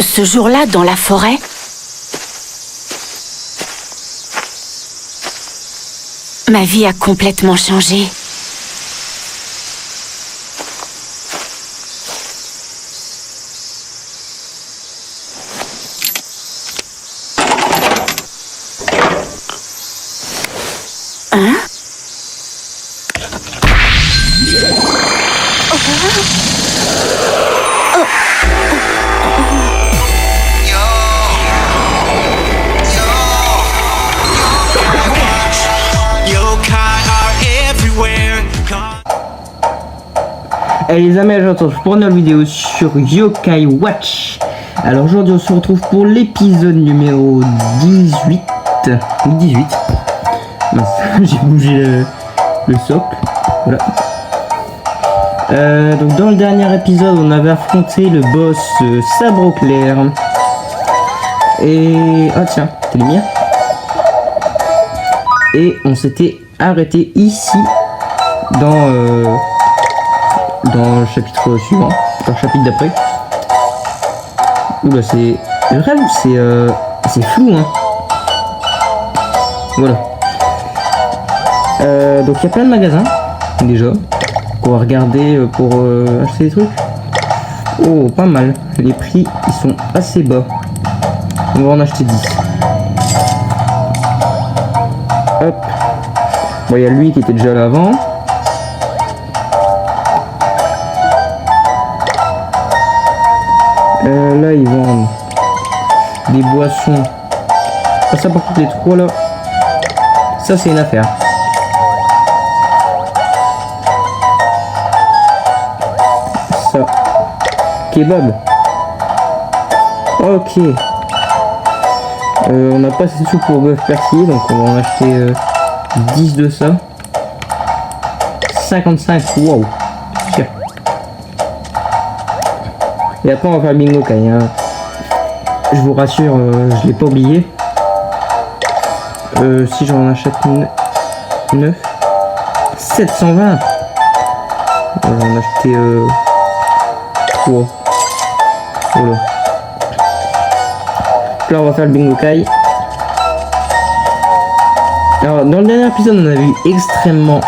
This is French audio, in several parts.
Ce jour-là, dans la forêt, ma vie a complètement changé. Hein? Allez les amis, je vous retrouve pour une nouvelle vidéo sur Yokai Watch. Alors aujourd'hui on se retrouve pour l'épisode numéro 18. Oui 18. Mince, j'ai bougé le socle. Voilà. Donc dans le dernier épisode on avait affronté le boss Sabre Clair. Et... ah tiens, t'es lumière. Et on s'était arrêté ici dans le chapitre suivant, dans le chapitre d'après. Oula, c'est vrai ou c'est flou, hein. Voilà. Donc il y a plein de magasins déjà qu'on va regarder pour acheter des trucs. Oh, pas mal. Les prix ils sont assez bas. On va en acheter 10. Hop. Bon, il y a lui qui était déjà là avant. Là ils vendent des boissons. Ah, ça par contre les trois là, ça c'est une affaire. Ça, kebab. Ok. On n'a pas assez de sous pour bœuf persillé, donc on va en acheter 10 de ça. 55, wow. Tiens. Et après on va faire bingo kai, hein. Je vous rassure, je l'ai pas oublié. Si j'en achète 9, 720. On va en acheter 3. Voilà. Là on va faire le bingo kai. Alors dans le dernier épisode on avait eu extrêmement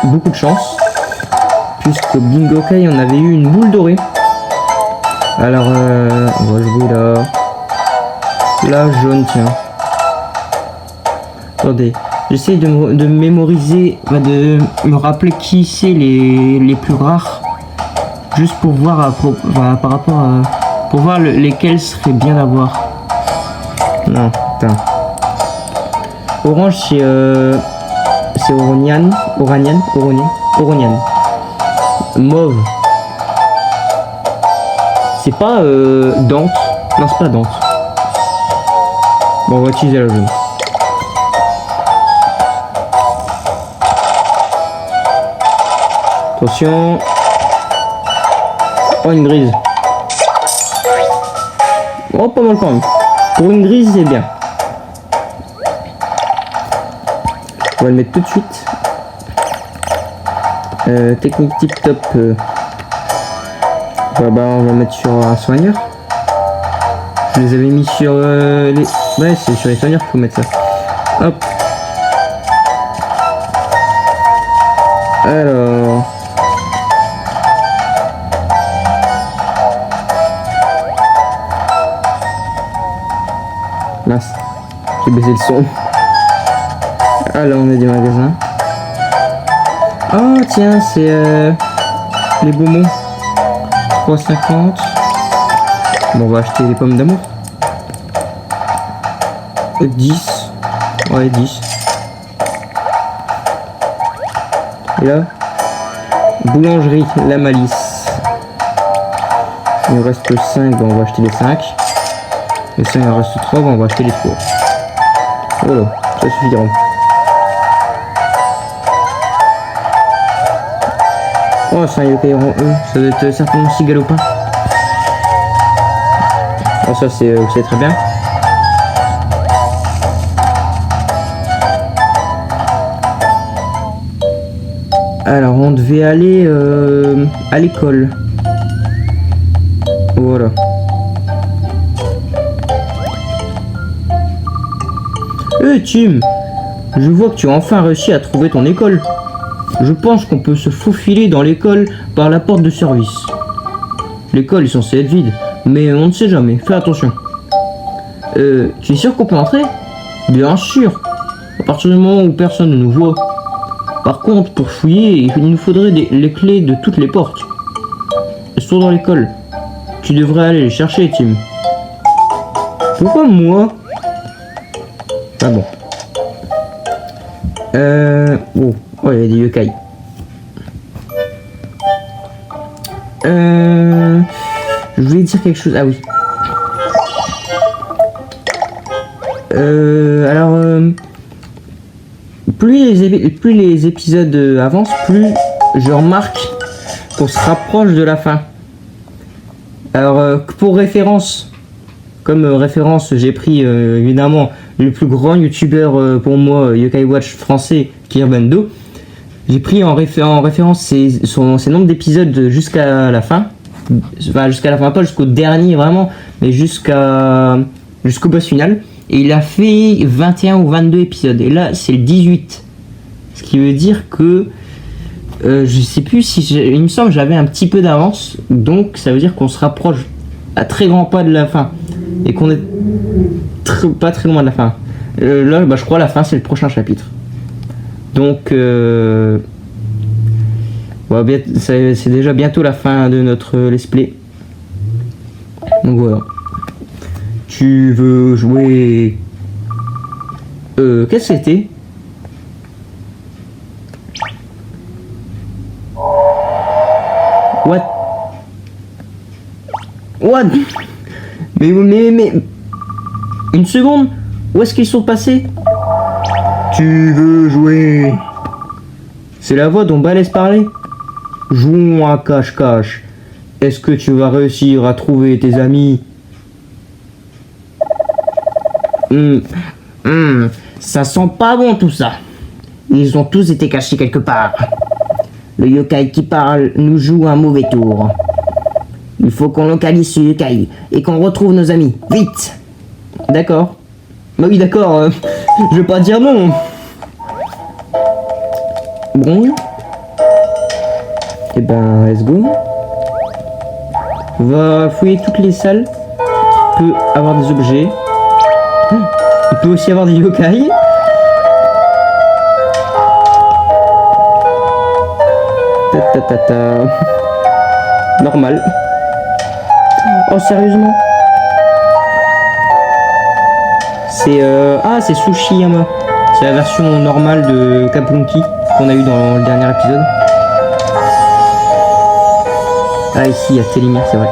beaucoup de chance, puisque bingo kai on avait eu une boule dorée. Alors on va jouer la jaune, tiens. Attendez, j'essaie de mémoriser, de me rappeler qui c'est les plus rares, juste pour voir par rapport à, pour voir lesquels seraient bien d'avoir. Non, putain. Orange c'est Oronian. Mauve. C'est pas Dante. Non, c'est pas Dante. Bon, on va utiliser la jaune. Attention. Oh, une grise. Oh, pas mal quand même. Pour une grise, c'est bien. On va le mettre tout de suite. Technique tip top. On va le mettre sur un soigneur. Je les avais mis sur les... Ouais, c'est sur les soigneurs qu'il faut mettre ça. Hop. Alors... mince. J'ai baissé le son. Ah là, on a des magasins. Oh tiens, c'est les bonbons. 3,50. Bon, on va acheter les pommes d'amour. 10. Ouais, 10. Et là, boulangerie, la malice. Il nous reste 5, bon, on va acheter les 5. Et ça, il en reste 3, bon, on va acheter les 3. Voilà, ça suffira. Oh, c'est un yokai en E, ça doit être certainement si galopin. Oh, ça c'est très bien. Alors, on devait aller à l'école. Voilà. Tim, je vois que tu as enfin réussi à trouver ton école. Je pense qu'on peut se faufiler dans l'école par la porte de service. L'école est censée être vide, mais on ne sait jamais, fais attention. Tu es sûr qu'on peut entrer? Bien sûr, à partir du moment où personne ne nous voit. Par contre, pour fouiller, il nous faudrait les clés de toutes les portes. Elles sont dans l'école. Tu devrais aller les chercher, Tim. Pourquoi moi? Ah bon. Oh, il y a des yokai. Je voulais dire quelque chose. Ah oui. Alors, plus les épisodes avancent, plus je remarque qu'on se rapproche de la fin. Alors, pour référence, comme référence, j'ai pris évidemment le plus grand youtubeur pour moi, Yokai Watch français, Kirbendo. J'ai pris en référence ses nombres d'épisodes jusqu'à la fin. Enfin, jusqu'à la fin, pas jusqu'au dernier vraiment, mais jusqu'au boss final. Et il a fait 21 ou 22 épisodes. Et là, c'est le 18. Ce qui veut dire que je sais plus si il me semble que j'avais un petit peu d'avance. Donc ça veut dire qu'on se rapproche à très grands pas de la fin. Et qu'on est pas très loin de la fin. Là, je crois la fin, c'est le prochain chapitre. Donc, c'est déjà bientôt la fin de notre let's play. Donc voilà. Tu veux jouer... qu'est-ce que c'était? What? Mais... Une seconde? Où est-ce qu'ils sont passés? Tu veux jouer? C'est la voix dont Balèze parlait. Jouons à cache-cache. Est-ce que tu vas réussir à trouver tes amis? Ça sent pas bon tout ça. Ils ont tous été cachés quelque part. Le yokai qui parle nous joue un mauvais tour. Il faut qu'on localise ce yokai et qu'on retrouve nos amis. Vite! D'accord. Bah oui, d'accord. Je vais pas dire non. Bon. Et ben, let's go. On va fouiller toutes les salles. On peut avoir des objets. Il peut aussi avoir des yokai. Normal. Oh, sérieusement? C'est Tsushiyama. C'est la version normale de Kaplunky qu'on a eu dans le dernier épisode. Ah, ici il y a Télimir, c'est vrai.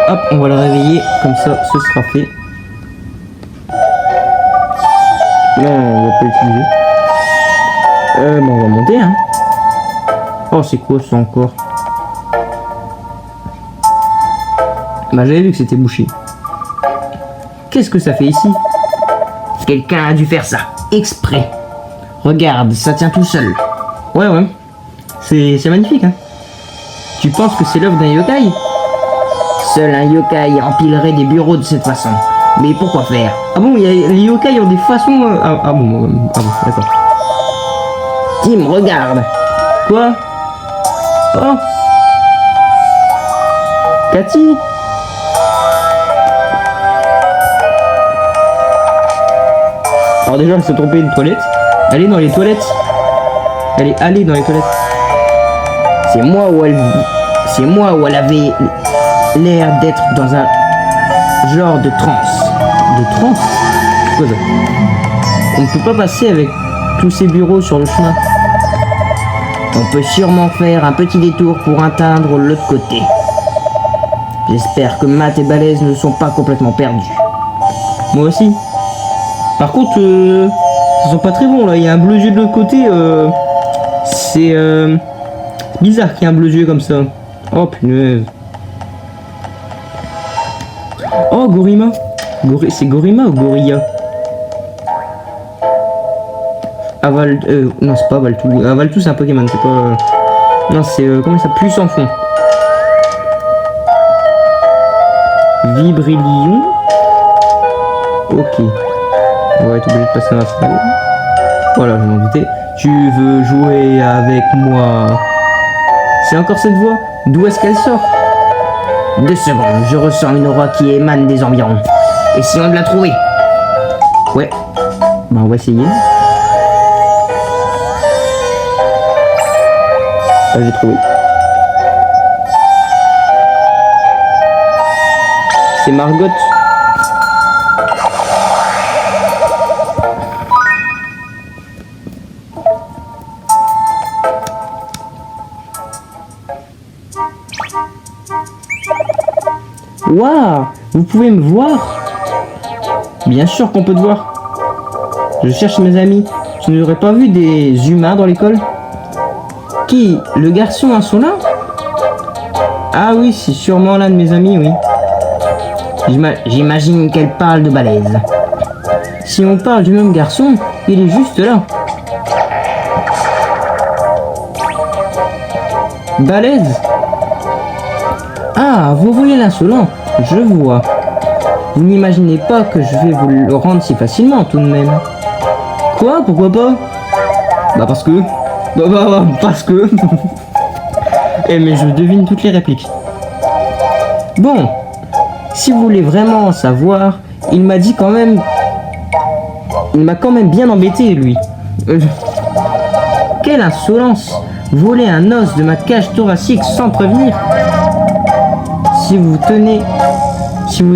Hop, on va le réveiller, comme ça ce sera fait. Non, on va pas l'utiliser. On va monter, hein. Oh, c'est quoi ça encore? Bah, j'avais vu que c'était bouché. Qu'est-ce que ça fait ici? Quelqu'un a dû faire ça, exprès. Regarde, ça tient tout seul. Ouais. C'est magnifique, hein. Tu penses que c'est l'œuvre d'un yokai? Seul un yokai empilerait des bureaux de cette façon. Mais pourquoi faire? Ah bon, les yokai ont des façons... Ah bon, d'accord. Tim, regarde. Quoi? Oh, Cathy? Alors déjà, elle s'est trompée de toilette. Elle est dans les toilettes. Elle est allée dans les toilettes. C'est moi où elle avait l'air d'être dans un genre de transe. De transe? C'est quoi ça? On ne peut pas passer avec tous ces bureaux sur le chemin. On peut sûrement faire un petit détour pour atteindre l'autre côté. J'espère que Matt et Balèze ne sont pas complètement perdus. Moi aussi. Par contre, ils sont pas très bons là. Il y a un bleu yeux de l'autre côté. C'est bizarre qu'il y ait un bleu yeux comme ça. Oh punaise. Oh Gorima. C'est Gorima ou Gorilla? Non, c'est pas Avaltou. Avaltou c'est un Pokémon, c'est pas... Non, c'est... comment ça? Plus en fond. Vibrillion. Ok. Ouais, t'es obligé de passer dans la salle. Voilà, je m'en doutais. Tu veux jouer avec moi? C'est encore cette voix? D'où est-ce qu'elle sort? 2 secondes, je ressens une aura qui émane des environs. Essayons de la trouver. Ouais. Bah on va essayer. Ah, j'ai trouvé. C'est Margot. Waouh, vous pouvez me voir? Bien sûr qu'on peut te voir. Je cherche mes amis. Tu n'aurais pas vu des humains dans l'école? Qui? Le garçon insolent? Ah oui, c'est sûrement l'un de mes amis, oui. J'imagine qu'elle parle de Balèze. Si on parle du même garçon, il est juste là. Balèze? Ah, vous voyez l'insolent, je vois. Vous n'imaginez pas que je vais vous le rendre si facilement tout de même. Quoi? Pourquoi pas? Bah parce que... parce que... Eh mais je devine toutes les répliques. Bon, si vous voulez vraiment en savoir, il m'a dit quand même... Il m'a quand même bien embêté, lui. Quelle insolence! Voler un os de ma cage thoracique sans prévenir. Si vous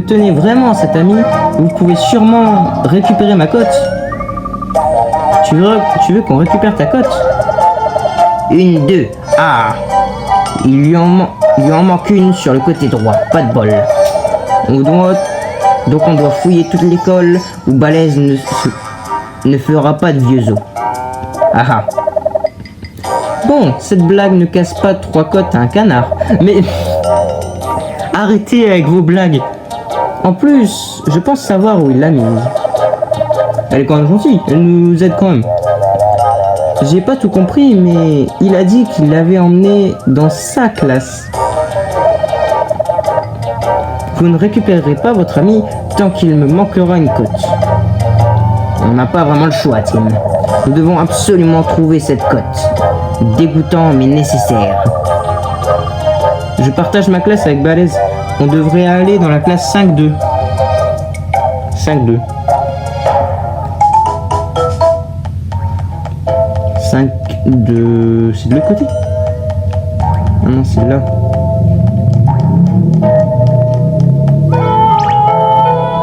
tenez vraiment cet ami, vous pouvez sûrement récupérer ma cote. Tu veux qu'on récupère ta cote? 1, 2. Ah, il lui en manque une sur le côté droit. Pas de bol. Donc on doit fouiller toute l'école où Balèze ne fera pas de vieux os. Ah ah. Bon, cette blague ne casse pas 3 côtes à un canard. Mais... Arrêtez avec vos blagues. En plus, je pense savoir où il l'a mise. Elle est quand même gentille, elle nous aide quand même. J'ai pas tout compris, mais il a dit qu'il l'avait emmené dans sa classe. Vous ne récupérerez pas votre ami tant qu'il me manquera une côte. On n'a pas vraiment le choix, Tim. Nous devons absolument trouver cette côte. Dégoûtant mais nécessaire. Je partage ma classe avec Balèze. On devrait aller dans la classe 5-2. 5-2. 5-2... C'est de l'autre côté? Ah non, c'est là.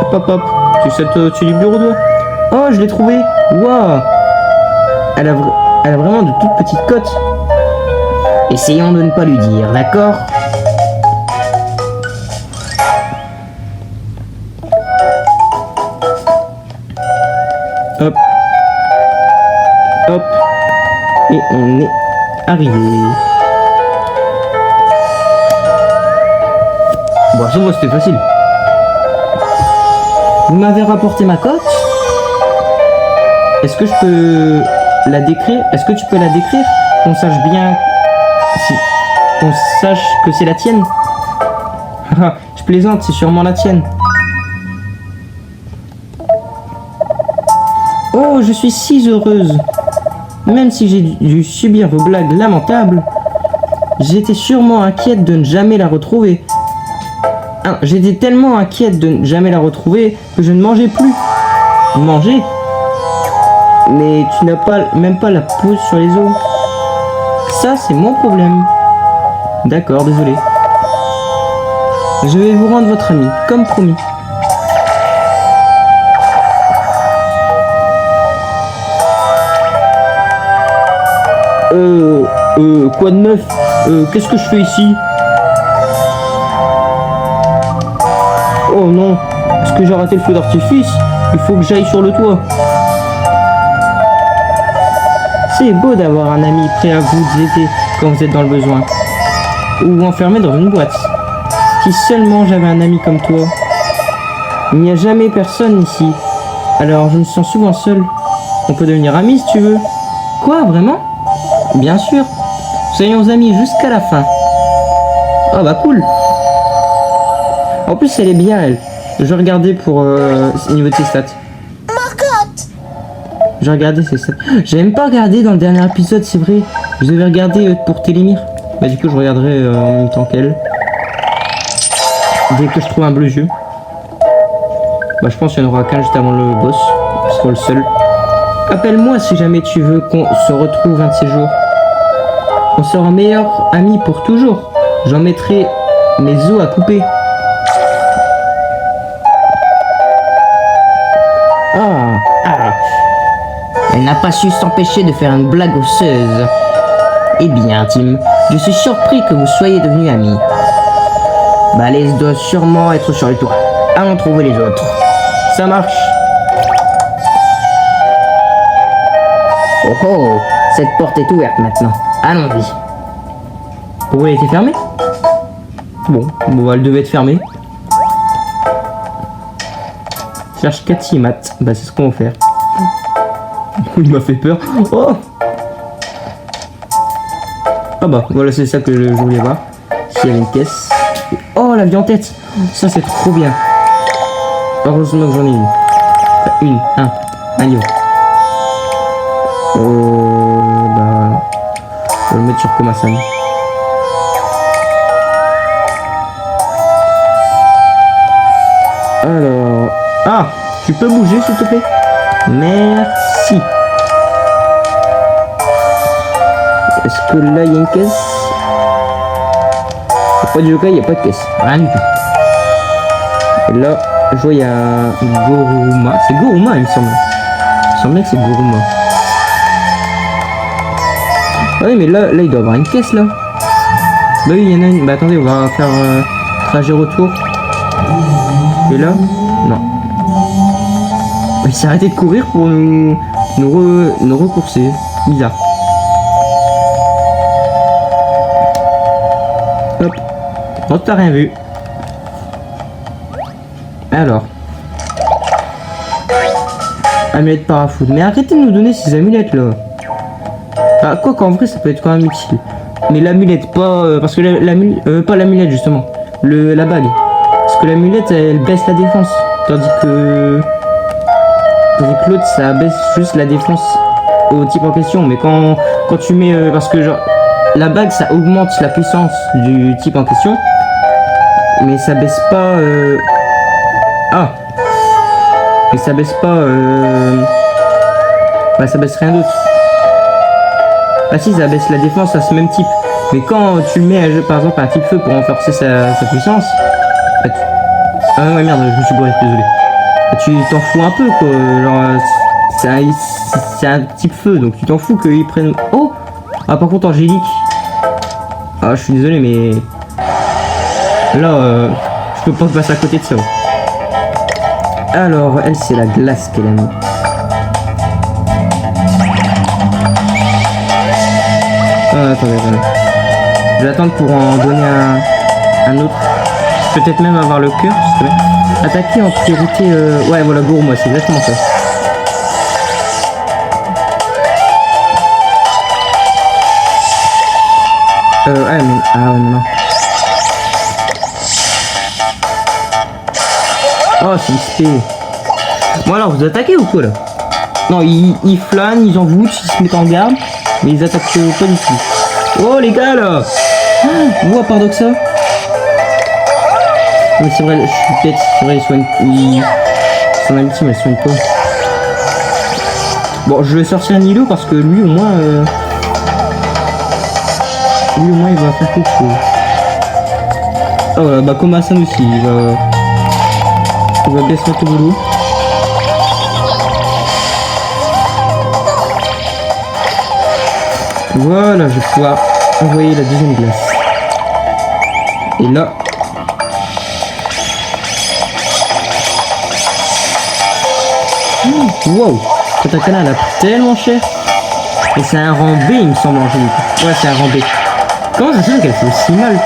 Hop hop hop. Tu sautes au-dessus du bureau, toi? Oh, je l'ai trouvé. Waouh. Elle a vraiment de toutes petites côtes. Essayons de ne pas lui dire, d'accord? Hop. Hop. Et on est arrivé. Bon, ça va, c'était facile. Vous m'avez rapporté ma cote. Est-ce que je peux la décrire? Est-ce que tu peux la décrire? Qu'on sache bien... qu'on sache que c'est la tienne. Je plaisante, c'est sûrement la tienne. Oh, je suis si heureuse. Même si j'ai dû subir vos blagues lamentables, j'étais sûrement inquiète de ne jamais la retrouver. J'étais tellement inquiète de ne jamais la retrouver que je ne mangeais plus. Manger? Mais tu n'as même pas la pousse sur les os. Ça, c'est mon problème. D'accord, désolé. Je vais vous rendre votre ami, comme promis. Quoi de neuf? Qu'est-ce que je fais ici? Oh non, est-ce que j'ai raté le feu d'artifice? Il faut que j'aille sur le toit. C'est beau d'avoir un ami prêt à vous aider quand vous êtes dans le besoin. Ou enfermé dans une boîte. Si seulement j'avais un ami comme toi. Il n'y a jamais personne ici. Alors je me sens souvent seul. On peut devenir amis si tu veux. Quoi, vraiment? Bien sûr. Soyons amis jusqu'à la fin. Oh bah cool. En plus elle est bien elle. Je vais regarder pour au niveau de ses stats. Margot, J'ai regardé, c'est ça. J'ai même pas regardé dans le dernier épisode, c'est vrai. Je devais regarder pour Télémire. Bah du coup je regarderai en même temps qu'elle. Dès que je trouve un bleu jeu. Bah je pense qu'il y en aura qu'un juste avant le boss. Ce sera le seul. Appelle-moi si jamais tu veux qu'on se retrouve un de ces jours. On sera meilleurs amis pour toujours. J'en mettrai mes os à couper. Elle n'a pas su s'empêcher de faire une blague osseuse. Eh bien, Tim, je suis surpris que vous soyez devenus amis. Balèze doit sûrement être sur le toit. Allons trouver les autres. Ça marche. Oh oh, cette porte est ouverte maintenant. Allons-y. Pourquoi elle était fermée? Bon, elle devait être fermée. Cherche Cathy et Matt. Bah c'est ce qu'on va faire. Il m'a fait peur. Oh. Ah bah voilà, c'est ça que je voulais voir. S'il y avait une caisse. Oh, la vie en tête. Ça c'est trop bien. Heureusement que j'en ai une. Enfin, un niveau. Bah on va le mettre sur Komasan. Alors, ah, tu peux bouger s'il te plaît? Merci. Est-ce que là il y a une caisse? Pas du joker, il n'y a pas de caisse. Rien du tout. Et là, je vois il y a Goruma. C'est Goruma il me semble. Il me semblait que c'est Goruma. Ah oui mais là il doit y avoir une caisse là. Bah oui il y en a une. Bah attendez, on va faire trajet retour. Et là? Non. Il s'est arrêté de courir pour nous recourser. Bizarre. Hop. Oh, t'as rien vu. Alors. Amulette parafoot. Mais arrêtez de nous donner ces amulettes là. Ah, quoi qu'en vrai ça peut être quand même utile. Mais l'amulette, pas... parce que l'amulette... pas l'amulette justement. La bague. Parce que l'amulette elle baisse la défense. Tandis que l'autre ça baisse juste la défense au type en question. Mais quand tu mets... parce que genre... La bague ça augmente la puissance du type en question. Mais ça baisse pas... Ah. Mais ça baisse pas... Bah ça baisse rien d'autre. Ah si, ça baisse la défense à ce même type. Mais quand tu mets par exemple un type feu pour renforcer sa puissance... Bah, ah ouais merde, je me suis bourré, désolé. Bah, tu t'en fous un peu quoi. Genre, c'est un type feu, donc tu t'en fous qu'ils prennent... Oh. Ah par contre Angélique... Ah je suis désolé mais... Là, je peux pas passer à côté de ça. Alors, elle c'est la glace qu'elle a mis. Ah, attendez. Je vais attendre pour en donner un autre. Peut-être même avoir le cœur. Attaquer en priorité. Ouais, voilà, Gourou, c'est exactement ça. Ouais, mais. Ah, non. Oh, c'est XP. Bon, alors, vous attaquez ou quoi là? Non, ils flânent, ils en voûtent, ils se mettent en garde. Mais ils attaquent pas du tout. Oh les gars là. Ouah, paradoxa. Mais c'est vrai, je suis bête, c'est vrai, il soigne. Son ultime elle soigne pas. Bon, je vais sortir Nilo parce que lui au moins. Lui au moins il va faire quelque chose. Ah voilà, bah Komasan aussi, il va bien se mettre au boulot. Voilà, je vais pouvoir envoyer la deuxième glace. Et là... Wow, Katakana elle a pris tellement cher. Et c'est un rang B il me semble Angélique. Ouais c'est un rang B. Comment ça se fait qu'elle fait aussi mal?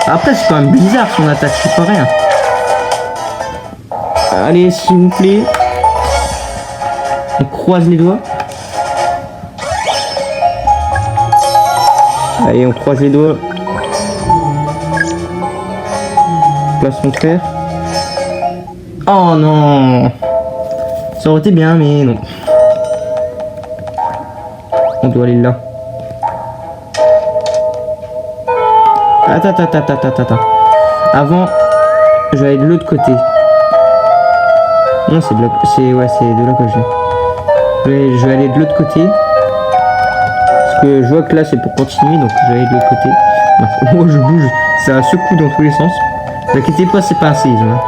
Après c'est quand même bizarre son attaque, c'est pas rien. Allez, s'il vous plaît. On croise les doigts. Allez, on croise les doigts. façon de faire. Oh non! Ça aurait été bien, mais non. On doit aller là. Attends. Avant, je vais aller de l'autre côté. Non, c'est de là, c'est de là que je viens. Je vais aller de l'autre côté. Parce que je vois que là, c'est pour continuer, donc je vais aller de l'autre côté. Non, moi, je bouge. Ça secoue dans tous les sens. Ne vous inquiétez pas, c'est pas un séisme.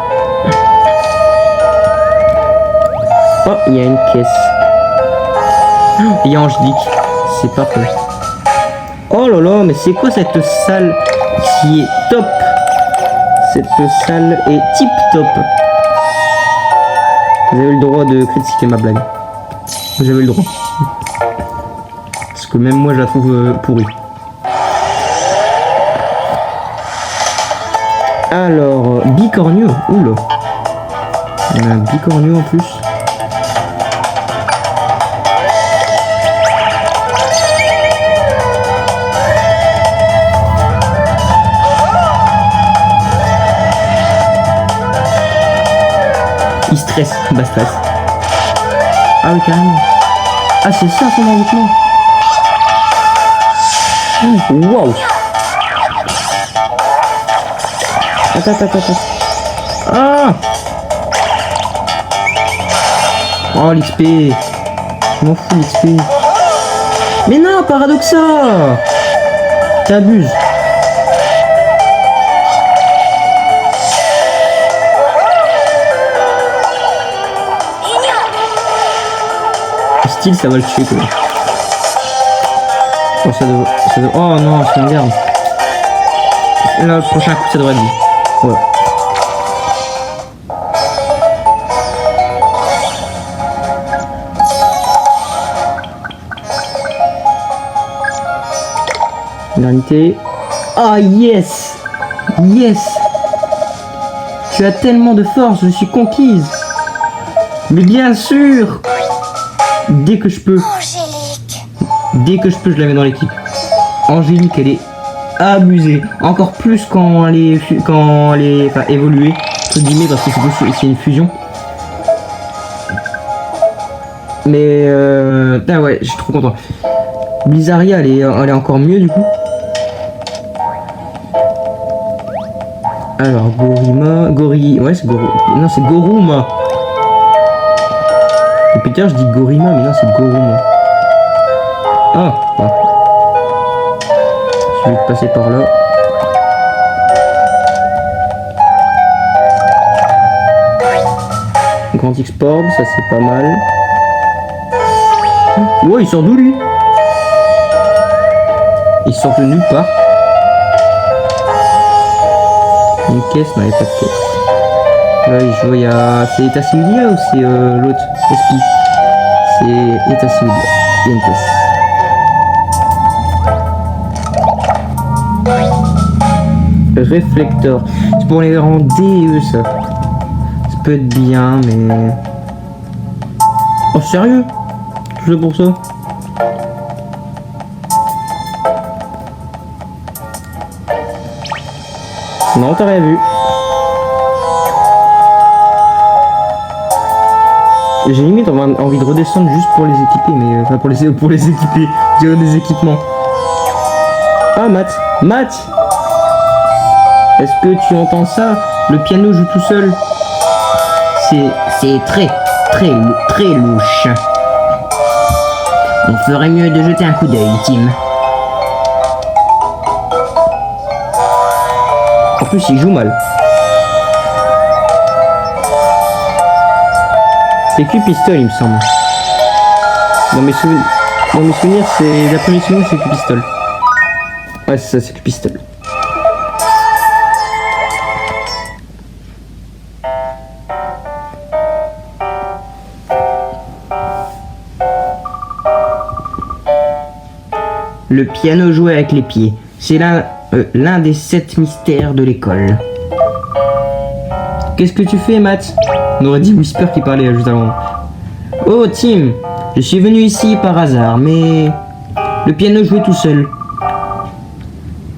Oh, il y a une caisse. Il y a Angélique. C'est parfait. Oh là là, mais c'est quoi cette salle qui est top? Cette salle est tip top. Vous avez le droit de critiquer ma blague. Vous avez le droit. Parce que même moi je la trouve pourrie. Alors, bicornio. Oula. Il y a un bicornio en plus. Il stresse, bah stress. Ah oui, carrément. Ah, c'est ça son envoûtement. Wow. Attends. Ah. Oh, l'XP. Je m'en fous, l'XP. Mais non, Paradoxa. T'abuses. Style, ça va le tuer, quoi. Oh, ça doit... Oh non, c'est un garde. Là, le prochain coup, ça devrait être lui. Ouais. Vérité. Ah, yes! Yes! Tu as tellement de force, je suis conquise. Mais bien sûr! Dès que je peux. Angélique. Dès que je peux, je la mets dans l'équipe. Angélique, elle est abusée. Encore plus quand elle est enfin, évoluée, entre guillemets, parce que c'est une fusion. Mais ah ouais, je suis trop content. Blizzaria, elle est encore mieux du coup. Alors, ouais, c'est non, c'est Goruma. Et putain, je dis Gorima, mais non, c'est Goruma. Ah, ouais. Je vais passer par là. Grand X-Porb, ça c'est pas mal. Ouais, il sort d'où lui? Il sort de nulle part. Une caisse, non, il n'y a pas de caisse. Là, je vois, il y a... C'est État Civilia ou c'est l'autre? SP. C'est État Civilia. Il y a une caisse. Réflecteur. C'est pour les rendre DE, ça. Ça peut être bien, mais... Oh, sérieux? Tout ça pour ça? Non, t'as rien vu. J'ai limite envie de redescendre juste pour les équiper, mais enfin pour les équiper, dire des équipements. Ah, Matt, est-ce que tu entends ça? Le piano joue tout seul. C'est très louche. On ferait mieux de jeter un coup d'œil, Tim. En plus, il joue mal. C'est Q-Pistol, il me semble. Dans mes souvenirs, c'est... D'après mes souvenirs, c'est Q-Pistol. Ouais, c'est ça, c'est Q-Pistol. Le piano joué avec les pieds. C'est l'un des 7 mystères de l'école. Qu'est-ce que tu fais, Matt? On aurait dit Whisper qui parlait juste avant. Oh, Tim, je suis venu ici par hasard, mais le piano jouait tout seul.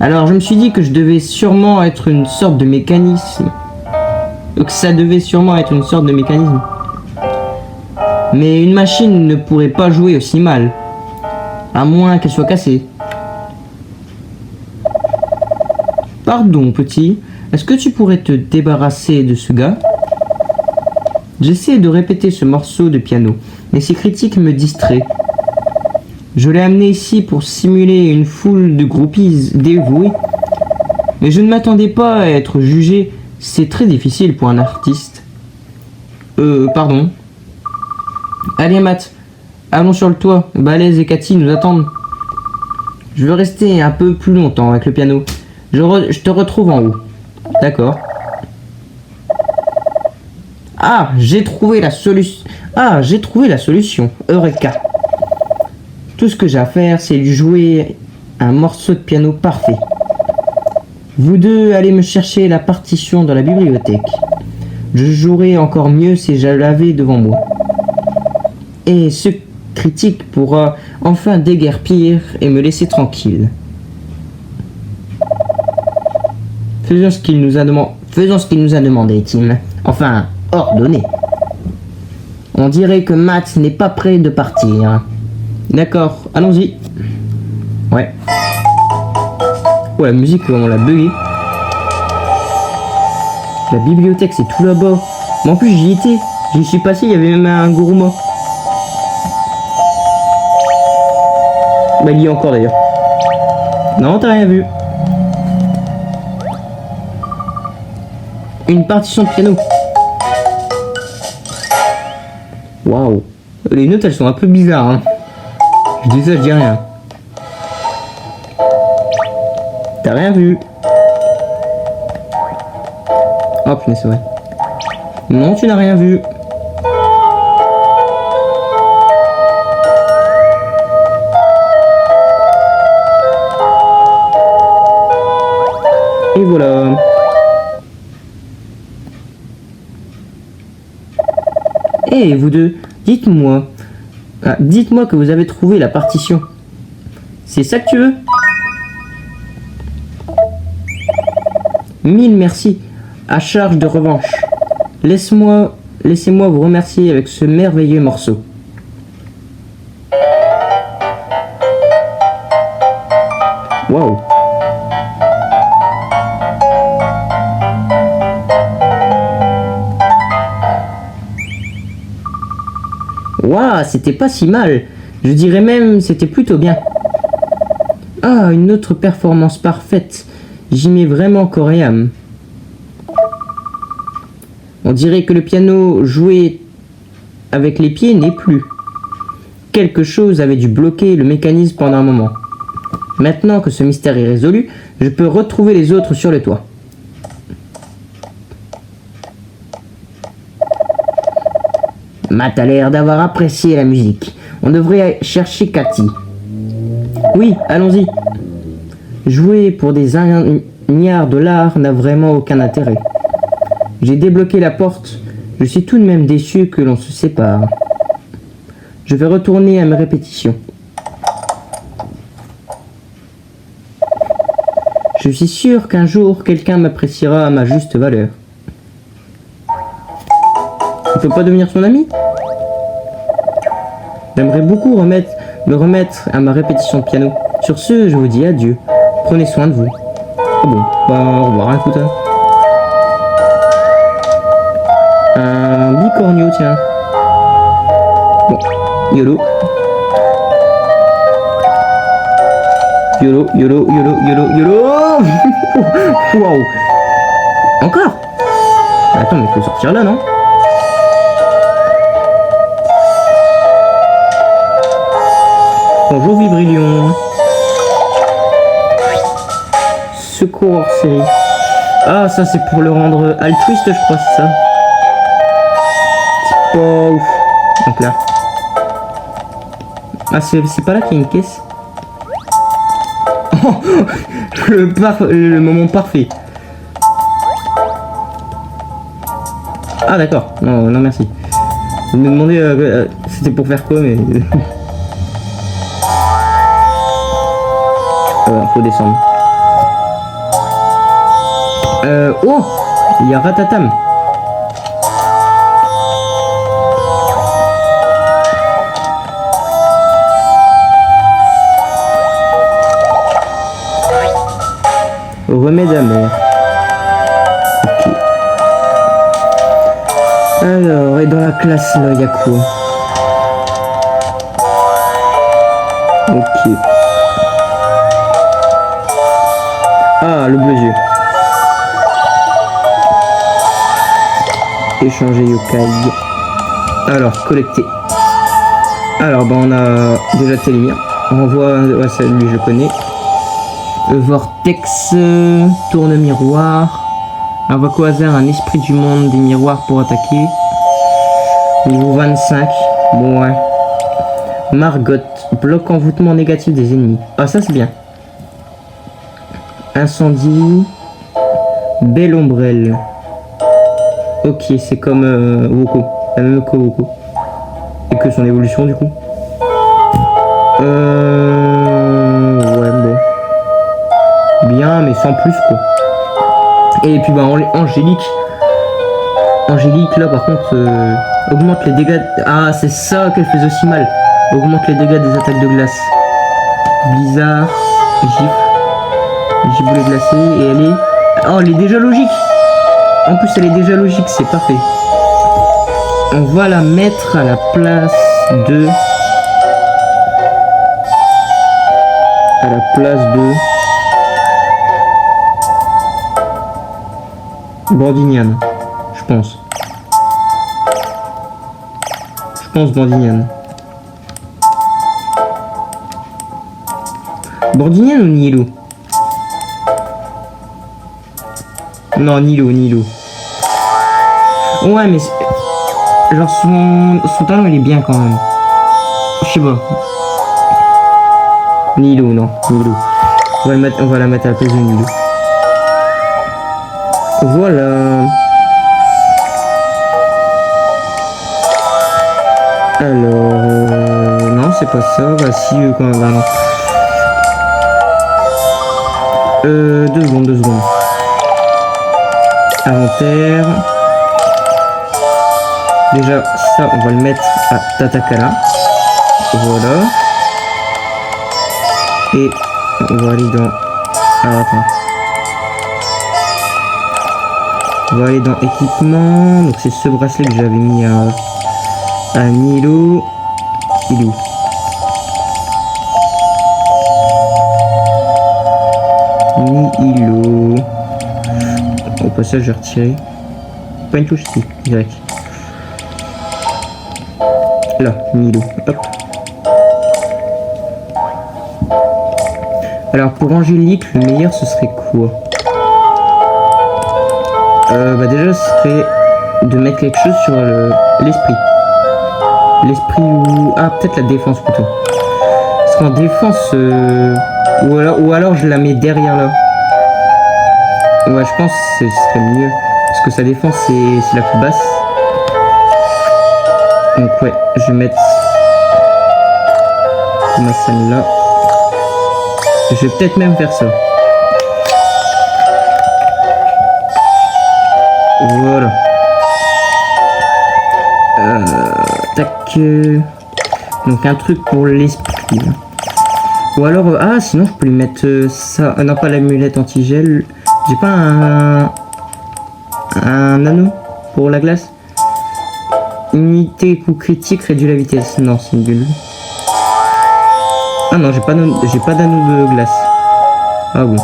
Alors je me suis dit que je devais sûrement être une sorte de mécanisme Donc ça devait sûrement être une sorte de mécanisme. Mais une machine ne pourrait pas jouer aussi mal. À moins qu'elle soit cassée. Pardon, petit. Est-ce que tu pourrais te débarrasser de ce gars? J'essaie de répéter ce morceau de piano, mais ces critiques me distraient. Je l'ai amené ici pour simuler une foule de groupies dévoués. Mais je ne m'attendais pas à être jugé. C'est très difficile pour un artiste. Pardon. Allez, Matt. Allons sur le toit. Balèze et Cathy nous attendent. Je veux rester un peu plus longtemps avec le piano. Je te retrouve en haut. D'accord. Ah, j'ai trouvé la solution. Eureka. Tout ce que j'ai à faire, c'est lui jouer un morceau de piano parfait. Vous deux, allez me chercher la partition dans la bibliothèque. Je jouerai encore mieux si je l'avais devant moi. Et ce critique pourra enfin déguerpir et me laisser tranquille. Faisons ce qu'il nous a demandé, Tim. Enfin, ordonné. On dirait que Matt n'est pas prêt de partir. D'accord, allons-y. Ouais. Oh, la musique, on l'a bugué. La bibliothèque, c'est tout là-bas. Mais en plus, j'y étais. J'y suis passé, il y avait même un gourmand. Bah, il y est encore d'ailleurs. Non, t'as rien vu. Une partition de piano. Waouh. Les notes, elles sont un peu bizarres, hein. Je dis ça, je dis rien. T'as rien vu. Oh putain, c'est vrai. Non, tu n'as rien vu. Et voilà. Eh, vous deux, dites-moi. Dites-moi que vous avez trouvé la partition. C'est ça que tu veux? Mille merci. À charge de revanche. Laissez-moi vous remercier avec ce merveilleux morceau. Waouh. Waouh, c'était pas si mal. Je dirais même c'était plutôt bien. Ah, une autre performance parfaite. J'y mets vraiment corps et âme. On dirait que le piano joué avec les pieds n'est plus. Quelque chose avait dû bloquer le mécanisme pendant un moment. Maintenant que ce mystère est résolu, je peux retrouver les autres sur le toit. Matt a l'air d'avoir apprécié la musique. On devrait chercher Cathy. Oui, allons-y. Jouer pour des $1 n'a vraiment aucun intérêt. J'ai débloqué la porte. Je suis tout de même déçu que l'on se sépare. Je vais retourner à mes répétitions. Je suis sûr qu'un jour, quelqu'un m'appréciera à ma juste valeur. Tu peux pas devenir son ami? J'aimerais beaucoup me remettre à ma répétition de piano. Sur ce, je vous dis adieu. Prenez soin de vous. Ah bon, bah au revoir, écoute. Un bicornio, tiens. Bon, YOLO. YOLO, YOLO, YOLO, YOLO, YOLO. Waouh. Encore? Attends, mais il faut sortir là, non? Bonjour Vibrillion. Secours hors série. Ah, ça c'est pour le rendre altruiste, je crois, c'est ça. C'est pas ouf. Donc là. Ah, c'est pas là qu'il y a une caisse. Oh, le moment parfait. Ah d'accord. Non, non merci. Je me demandais c'était pour faire quoi, mais... faut descendre. Oh, il y a Ratatam. Remède amer. Ok. Alors, et dans la classe là, il y a quoi? Ok. Ah, le bleu yeux. Échanger yokai. Alors, collecter. Alors, bah, on a déjà Télémir. On voit, ouais, lui je connais. Vortex, tourne miroir. Invoque au hasard un esprit du monde des miroirs pour attaquer. Niveau 25. Bon, ouais. Margot, bloque envoûtement négatif des ennemis. Ah, ça c'est bien. Incendie. Belle ombrelle. Ok, c'est comme Woko. La même que Woko. Et que son évolution du coup. Ouais, bon. Bien, mais sans plus quoi. Et puis bah Angélique. Angélique là par contre augmente les dégâts. Ah, c'est ça qu'elle faisait aussi mal. Augmente les dégâts des attaques de glace. Blizzard. Gifle. Giboulet glacé. Et elle est. Oh, elle est déjà logique. En plus elle est déjà logique, c'est parfait. On va la mettre à la place de... À la place de... Bandiniane, je pense. Je pense Bandiniane. Bandiniane ou Nilo? Non, Nilo. Ouais, mais... Genre son talent il est bien quand même. Je sais pas. Nilo, non. Nilo. On va la mettre à la place de Nilo. Voilà. Alors... non, c'est pas ça. Bah si, quand même. Bah non. 2 secondes. Inventaire. Déjà, ça, on va le mettre à Tatakala. Voilà. Et on va aller dans... Ah, attends. On va aller dans équipement. Donc, c'est ce bracelet que j'avais mis à Nilo. Il est où? Nilo. Au passage, je vais retirer. Pas une touche, si. Direct. Là, Nilo. Hop. Alors pour Angélique, le meilleur ce serait quoi? Bah déjà ce serait de mettre quelque chose sur l'esprit. L'esprit ou... Ah, peut-être la défense plutôt. Parce qu'en défense... Ou alors je la mets derrière là. Ouais, je pense que ce serait mieux. Parce que sa défense c'est la plus basse. Donc ouais, je vais mettre ma scène là. Je vais peut-être même faire ça. Voilà. Tac. Donc un truc pour l'esprit. Ou alors... ah, sinon je peux lui mettre ça. Non, pas l'amulette anti-gel. J'ai pas un anneau pour la glace. Unité coup critique réduit la vitesse. Non, c'est une bulle. Ah non, j'ai pas d'anneau de glace. Ah bon.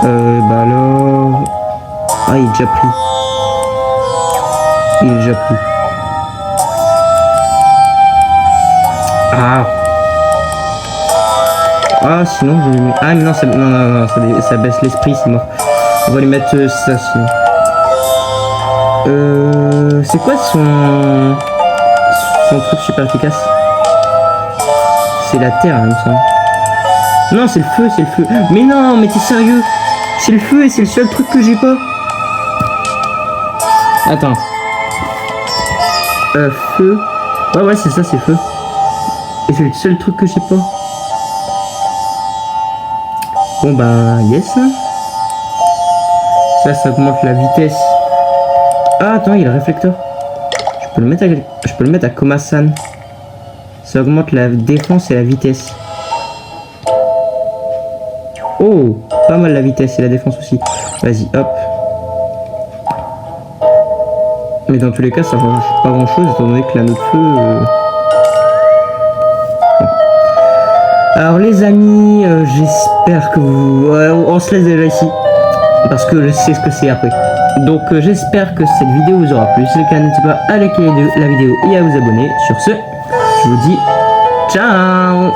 Bah alors... Ah, il est déjà pris. Ah. Ah, sinon je vais lui mettre... Ah, mais non, ça baisse l'esprit, c'est mort. On va lui mettre ça, sinon. C'est quoi son truc super efficace? C'est la terre, il me semble. Non, c'est le feu. Mais non, mais t'es sérieux? C'est le feu et c'est le seul truc que j'ai pas. Attends. Feu. Ouais, c'est ça, c'est feu. Et c'est le seul truc que j'ai pas. Bon bah, yes. Ça augmente la vitesse. Ah, attends, il y a le réflecteur. Je peux le mettre à Komasan. Ça augmente la défense et la vitesse. Oh, pas mal la vitesse et la défense aussi. Vas-y, hop. Mais dans tous les cas, ça change pas grand chose étant donné que la notre feu. Alors les amis, j'espère que vous... on se laisse déjà ici. Parce que je sais ce que c'est après. Donc j'espère que cette vidéo vous aura plu. Si c'est le cas, n'hésitez pas à liker la vidéo et à vous abonner. Sur ce, je vous dis ciao.